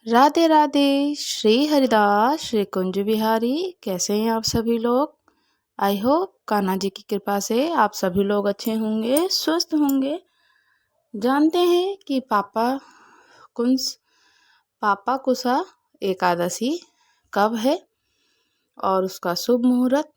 राधे राधे। श्री हरिदास श्री कुंज बिहारी। कैसे हैं आप सभी लोग? आई होप कान्हा जी की कृपा से आप सभी लोग अच्छे होंगे, स्वस्थ होंगे। जानते हैं कि पापा कुसा एकादशी कब है और उसका शुभ मुहूर्त,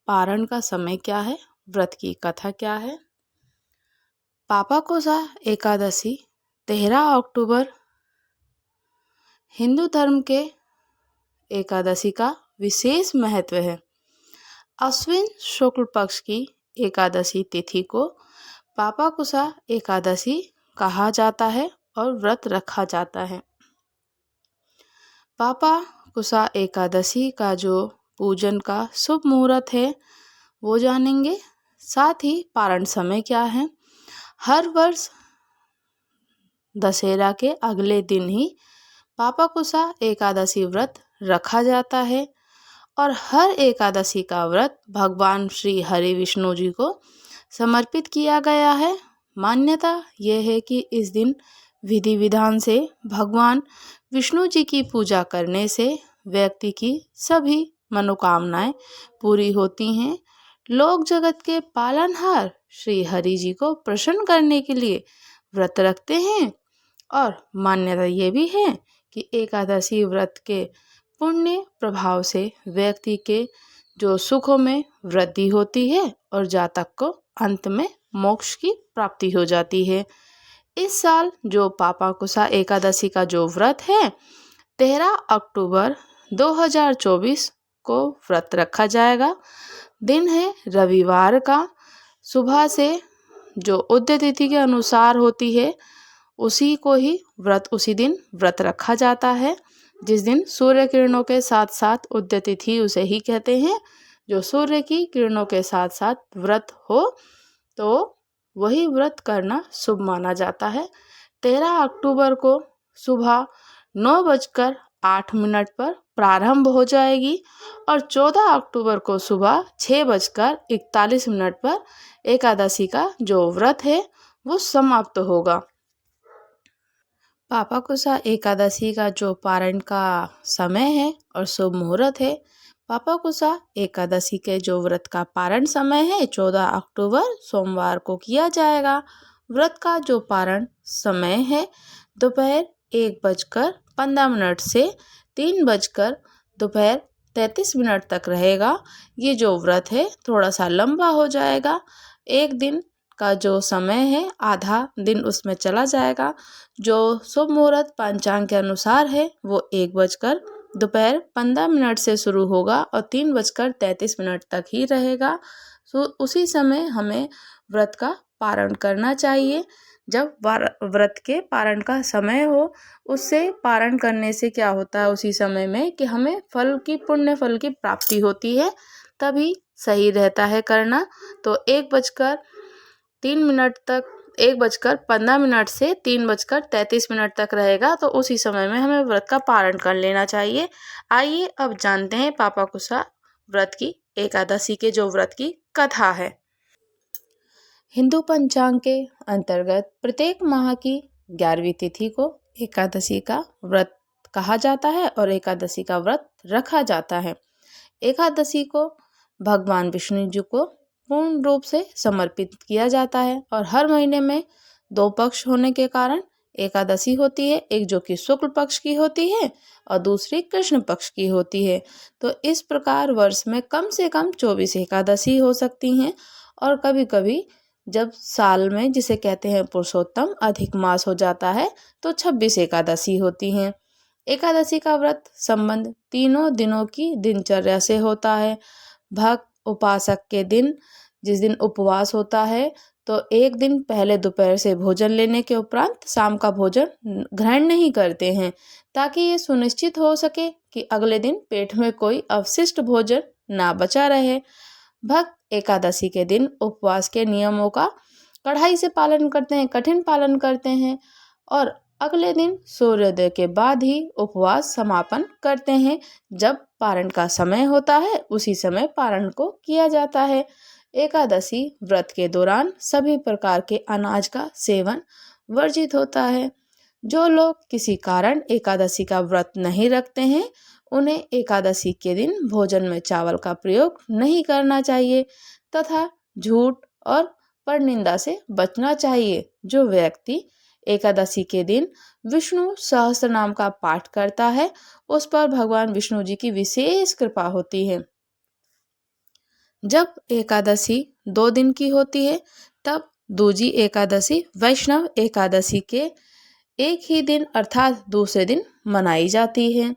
पारण का समय क्या है, व्रत की कथा क्या है। पापा कुसा एकादशी 13 अक्टूबर हिंदू धर्म के एकादशी का विशेष महत्व है। अश्विन शुक्ल पक्ष की एकादशी तिथि को पापाकुसा एकादशी कहा जाता है और व्रत रखा जाता है। पापाकुसा एकादशी का जो पूजन का शुभ मुहूर्त है वो जानेंगे। साथ ही पारण समय क्या है। हर वर्ष दशहरा के अगले दिन ही पापाकुसा एकादशी व्रत रखा जाता है और हर एकादशी का व्रत भगवान श्री हरि विष्णु जी को समर्पित किया गया है। मान्यता यह है कि इस दिन विधि विधान से भगवान विष्णु जी की पूजा करने से व्यक्ति की सभी मनोकामनाएं पूरी होती हैं। लोक जगत के पालनहार श्री हरि जी को प्रसन्न करने के लिए व्रत रखते हैं और मान्यता ये भी है कि एकादशी व्रत के पुण्य प्रभाव से व्यक्ति के जो सुखों में वृद्धि होती है और जातक को अंत में मोक्ष की प्राप्ति हो जाती है। इस साल जो पापाकुसा एकादशी का जो व्रत है 13 अक्टूबर 2024 को व्रत रखा जाएगा। दिन है रविवार का। सुबह से जो उदय तिथि के अनुसार होती है उसी दिन व्रत रखा जाता है। जिस दिन सूर्य किरणों के साथ साथ उदय तिथि उसे ही कहते हैं। जो सूर्य की किरणों के साथ साथ व्रत हो तो वही व्रत करना शुभ माना जाता है। 13 अक्टूबर को सुबह 9:08 पर प्रारंभ हो जाएगी और 14 अक्टूबर को सुबह 6:41 पर एकादशी का जो व्रत है वो समाप्त होगा। पापाकुसा एकादशी का जो पारण का समय है और शुभ मुहूर्त है। पापाकुसा एकादशी के जो व्रत का पारण समय है 14 अक्टूबर सोमवार को किया जाएगा। व्रत का जो पारण समय है दोपहर 1:15 से 3:33 तक रहेगा। ये जो व्रत है थोड़ा सा लंबा हो जाएगा। एक दिन का जो समय है आधा दिन उसमें चला जाएगा। जो शुभ मुहूर्त पंचांग के अनुसार है वो 1:15 से शुरू होगा और 3:33 तक ही रहेगा। तो उसी समय हमें व्रत का पारण करना चाहिए। जब व्रत के पारण का समय हो उससे पारण करने से क्या होता है उसी समय में कि हमें पुण्य फल की प्राप्ति होती है, तभी सही रहता है करना। तो 1:15 से 3:33 तक रहेगा। तो उसी समय में हमें व्रत का पारण कर लेना चाहिए। आइए अब जानते हैं पापाकुसा व्रत की एकादशी के जो व्रत की कथा है। हिंदू पंचांग के अंतर्गत प्रत्येक माह की 11वीं तिथि को एकादशी का व्रत कहा जाता है और एकादशी का व्रत रखा जाता है। एकादशी को भगवान विष्णु जी को पूर्ण रूप से समर्पित किया जाता है और हर महीने में 2 पक्ष होने के कारण एकादशी होती है। एक जो कि शुक्ल पक्ष की होती है और दूसरी कृष्ण पक्ष की होती है। तो इस प्रकार वर्ष में कम से कम 24 एकादशी हो सकती हैं और कभी कभी जब साल में जिसे कहते हैं पुरुषोत्तम अधिक मास हो जाता है तो 26 एकादशी होती हैं। एकादशी का व्रत संबंध तीनों दिनों की दिनचर्या से होता है। भक्त उपासक के दिन जिस दिन उपवास होता है तो एक दिन पहले दोपहर से भोजन लेने के उपरांत शाम का भोजन ग्रहण नहीं करते हैं, ताकि ये सुनिश्चित हो सके कि अगले दिन पेट में कोई अवशिष्ट भोजन ना बचा रहे। भक्त एकादशी के दिन उपवास के नियमों का कड़ाई से पालन करते हैं, कठिन पालन करते हैं और अगले दिन सूर्योदय के बाद ही उपवास समापन करते हैं। जब पारण का समय होता है उसी समय पारण को किया जाता है। एकादशी व्रत के दौरान सभी प्रकार के अनाज का सेवन वर्जित होता है। जो लोग किसी कारण एकादशी का व्रत नहीं रखते हैं उन्हें एकादशी के दिन भोजन में चावल का प्रयोग नहीं करना चाहिए तथा झूठ और परनिंदा से बचना चाहिए। जो व्यक्ति एकादशी के दिन विष्णु सहस्त्र नाम का पाठ करता है उस पर भगवान विष्णु जी की विशेष कृपा होती है। जब एकादशी 2 दिन की होती है तब दूजी एकादशी वैष्णव एकादशी के एक ही दिन अर्थात दूसरे दिन मनाई जाती है।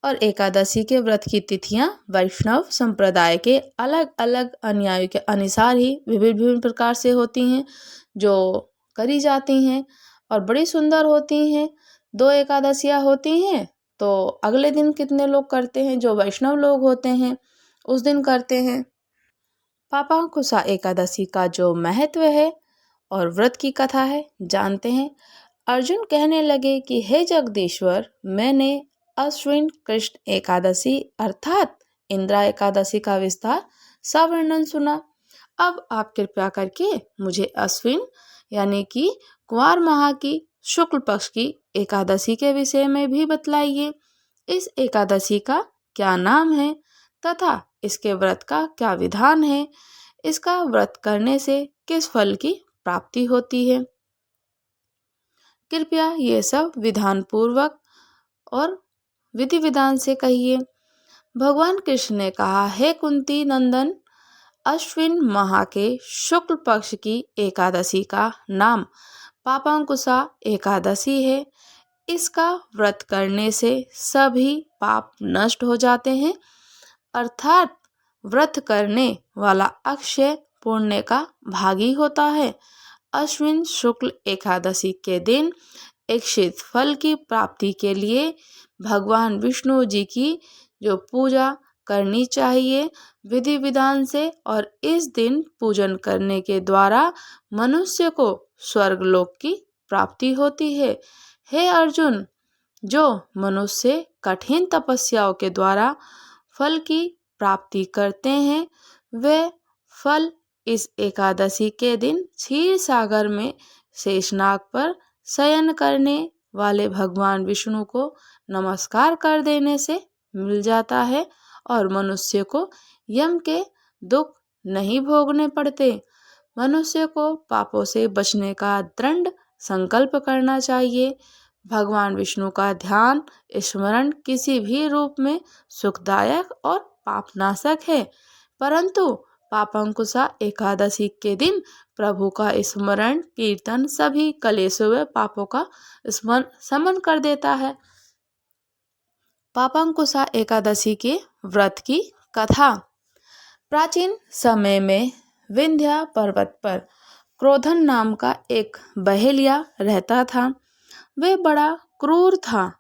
और एकादशी के व्रत की तिथियां वैष्णव संप्रदाय के अलग अलग अनुयायियों के अनुसार ही विभिन्न विभिन्न प्रकार से होती हैं जो करी जाती हैं और बड़ी सुंदर होती हैं। 2 एकादशियां होती हैं तो अगले दिन कितने लोग करते हैं, जो वैष्णव लोग होते हैं उस दिन करते हैं। पापांकुशा एकादशी का जो महत्व है और व्रत की कथा है जानते हैं। अर्जुन कहने लगे कि हे जगदीश्वर, मैंने अश्विन कृष्ण एकादशी अर्थात इंद्रा एकादशी का विस्तार सवर्णन सुना। अब आप कृपया करके मुझे अश्विन यानी कि कुंवार माह की शुक्ल पक्ष की एकादशी के विषय में भी बतलाइए। इस एकादशी का क्या नाम है तथा इसके व्रत का क्या विधान है, इसका व्रत करने से किस फल की प्राप्ति होती है। कृपया ये सब विधान पूर्वक और विधि विधान से कहिए। भगवान कृष्ण ने कहा, हे कुंती नंदन, अश्विन माह के शुक्ल पक्ष की एकादशी का नाम पापांकुशा एकादशी है। इसका व्रत करने से सभी पाप नष्ट हो जाते हैं अर्थात व्रत करने वाला अक्षय पुण्य का भागी होता है। अश्विन शुक्ल एकादशी के दिन इच्छित फल की प्राप्ति के लिए भगवान विष्णु जी की जो पूजा करनी चाहिए विधि विधान से, और इस दिन पूजन करने के द्वारा मनुष्य को स्वर्गलोक की प्राप्ति होती है। हे अर्जुन, जो मनुष्य कठिन तपस्याओं के द्वारा फल की प्राप्ति करते हैं वे फल इस एकादशी के दिन क्षीर सागर में शेषनाग पर शयन करने वाले भगवान विष्णु को नमस्कार कर देने से मिल जाता है और मनुष्य को यम के दुख नहीं भोगने पड़ते। मनुष्य को पापों से बचने का दृढ़ संकल्प करना चाहिए। भगवान विष्णु का ध्यान स्मरण किसी भी रूप में सुखदायक और पापनाशक है, परंतु पापांकुशा एकादशी के दिन प्रभु का स्मरण कीर्तन सभी कलेशों व पापों का शमन कर देता है। पापांकुशा एकादशी के व्रत की कथा। प्राचीन समय में विंध्या पर्वत पर क्रोधन नाम का एक बहेलिया रहता था। वह बड़ा क्रूर था।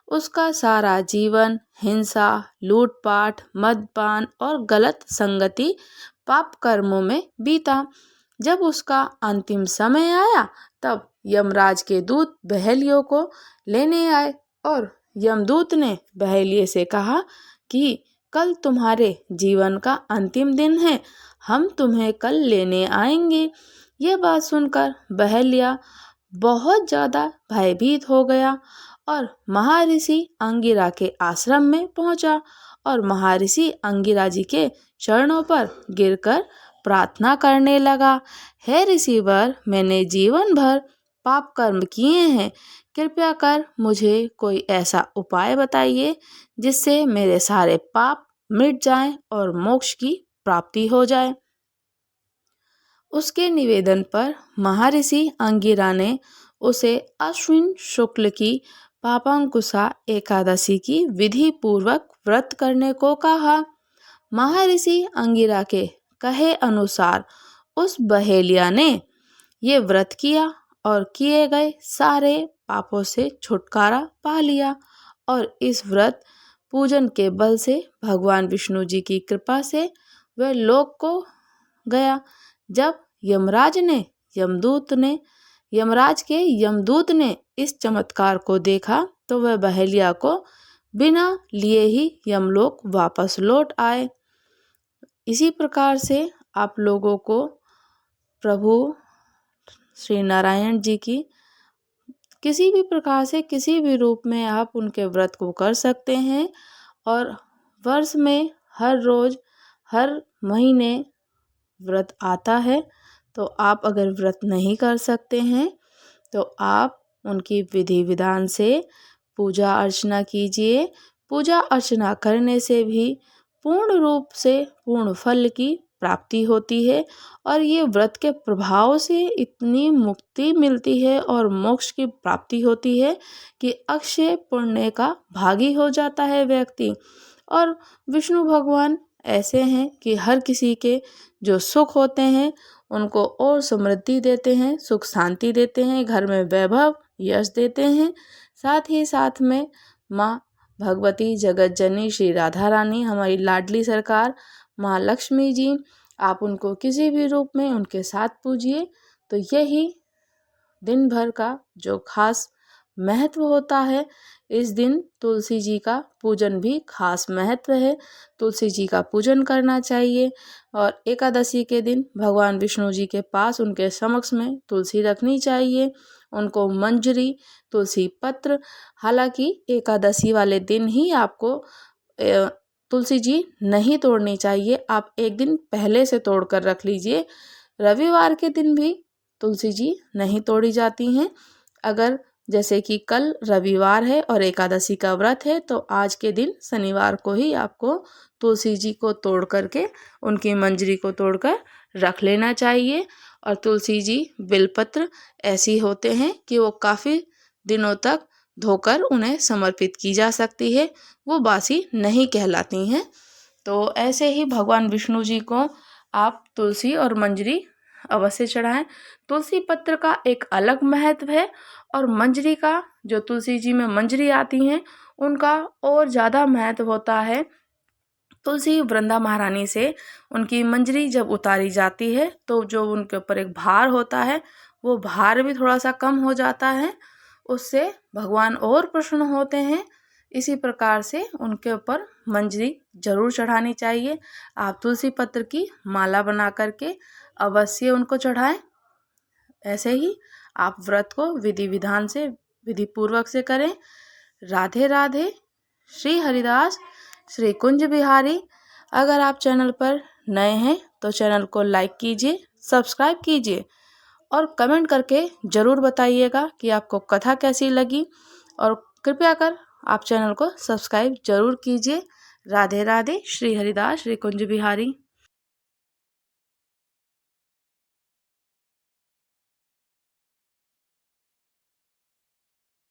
उसका सारा जीवन हिंसा, लूटपाट, मदपान और गलत संगति पाप कर्मों में बीता। जब उसका अंतिम समय आया तब यमराज के दूत बहेलियों को लेने आए और यमदूत ने बहेलिये से कहा कि कल तुम्हारे जीवन का अंतिम दिन है, हम तुम्हें कल लेने आएंगे। यह बात सुनकर बहेलिया बहुत ज़्यादा भयभीत हो गया और महर्षि अंगिरा के आश्रम में पहुंचा और महर्षि अंगिरा जी के चरणों पर गिरकर प्रार्थना करने लगा, हे ऋषिवर, मैंने जीवन भर पाप कर्म किए हैं, कृपया कर मुझे कोई ऐसा उपाय बताइए जिससे मेरे सारे पाप मिट जाएं और मोक्ष की प्राप्ति हो जाए। उसके निवेदन पर महर्षि अंगिरा ने उसे अश्विन शुक्ल की पापांकुशा एकादशी की विधि पूर्वक व्रत करने को कहा। महर्षि अंगिरा के कहे अनुसार उस बहेलिया ने ये व्रत किया और किए गए सारे पापों से छुटकारा पा लिया और इस व्रत पूजन के बल से भगवान विष्णु जी की कृपा से वह लोक को गया। जब यमराज के यमदूत ने इस चमत्कार को देखा तो वह बहेलिया को बिना लिए ही यमलोक वापस लौट आए। इसी प्रकार से आप लोगों को प्रभु श्री नारायण जी की किसी भी प्रकार से किसी भी रूप में आप उनके व्रत को कर सकते हैं। और वर्ष में हर रोज़ हर महीने व्रत आता है, तो आप अगर व्रत नहीं कर सकते हैं तो आप उनकी विधि विधान से पूजा अर्चना कीजिए। पूजा अर्चना करने से भी पूर्ण रूप से पूर्ण फल की प्राप्ति होती है और ये व्रत के प्रभाव से इतनी मुक्ति मिलती है और मोक्ष की प्राप्ति होती है कि अक्षय पुण्य का भागी हो जाता है व्यक्ति। और विष्णु भगवान ऐसे हैं कि हर किसी के जो सुख होते हैं उनको और समृद्धि देते हैं, सुख शांति देते हैं, घर में वैभव यश देते हैं। साथ ही साथ में माँ भगवती जगत जननी श्री राधा रानी, हमारी लाडली सरकार माँ लक्ष्मी जी, आप उनको किसी भी रूप में उनके साथ पूजिए। तो यही दिन भर का जो खास महत्व होता है, इस दिन तुलसी जी का पूजन भी खास महत्व है। तुलसी जी का पूजन करना चाहिए और एकादशी के दिन भगवान विष्णु जी के पास उनके समक्ष में तुलसी रखनी चाहिए, उनको मंजरी, तुलसी पत्र, हालांकि एकादशी वाले दिन ही आपको तुलसी जी नहीं तोड़नी चाहिए, आप एक दिन पहले से तोड़ कर रख लीजिए। रविवार के दिन भी तुलसी जी नहीं तोड़ी जाती हैं। अगर जैसे कि कल रविवार है और एकादशी का व्रत है, तो आज के दिन शनिवार को ही आपको तुलसी जी को तोड़ करके उनकी मंजरी को तोड़कर रख लेना चाहिए। और तुलसी जी बिलपत्र ऐसी होते हैं कि वो काफ़ी दिनों तक धोकर उन्हें समर्पित की जा सकती है, वो बासी नहीं कहलाती हैं। तो ऐसे ही भगवान विष्णु जी को आप तुलसी और मंजरी अवश्य चढ़ाएं। तुलसी पत्र का एक अलग महत्व है और मंजरी का, जो तुलसी जी में मंजरी आती हैं, उनका और ज़्यादा महत्व होता है। तुलसी वृंदा महारानी से उनकी मंजरी जब उतारी जाती है तो जो उनके ऊपर एक भार होता है, वो भार भी थोड़ा सा कम हो जाता है, उससे भगवान और प्रसन्न होते हैं। इसी प्रकार से उनके ऊपर मंजरी जरूर चढ़ानी चाहिए। आप तुलसी पत्र की माला बना करके अवश्य उनको चढ़ाएं। ऐसे ही आप व्रत को विधि विधान से, विधि पूर्वक से करें। राधे राधे। श्री हरिदास, श्री कुंज बिहारी। अगर आप चैनल पर नए हैं तो चैनल को लाइक कीजिए, सब्सक्राइब कीजिए और कमेंट करके ज़रूर बताइएगा कि आपको कथा कैसी लगी। और कृपया कर आप चैनल को सब्सक्राइब जरूर कीजिए। राधे राधे। श्री हरिदास, श्री कुंज बिहारी।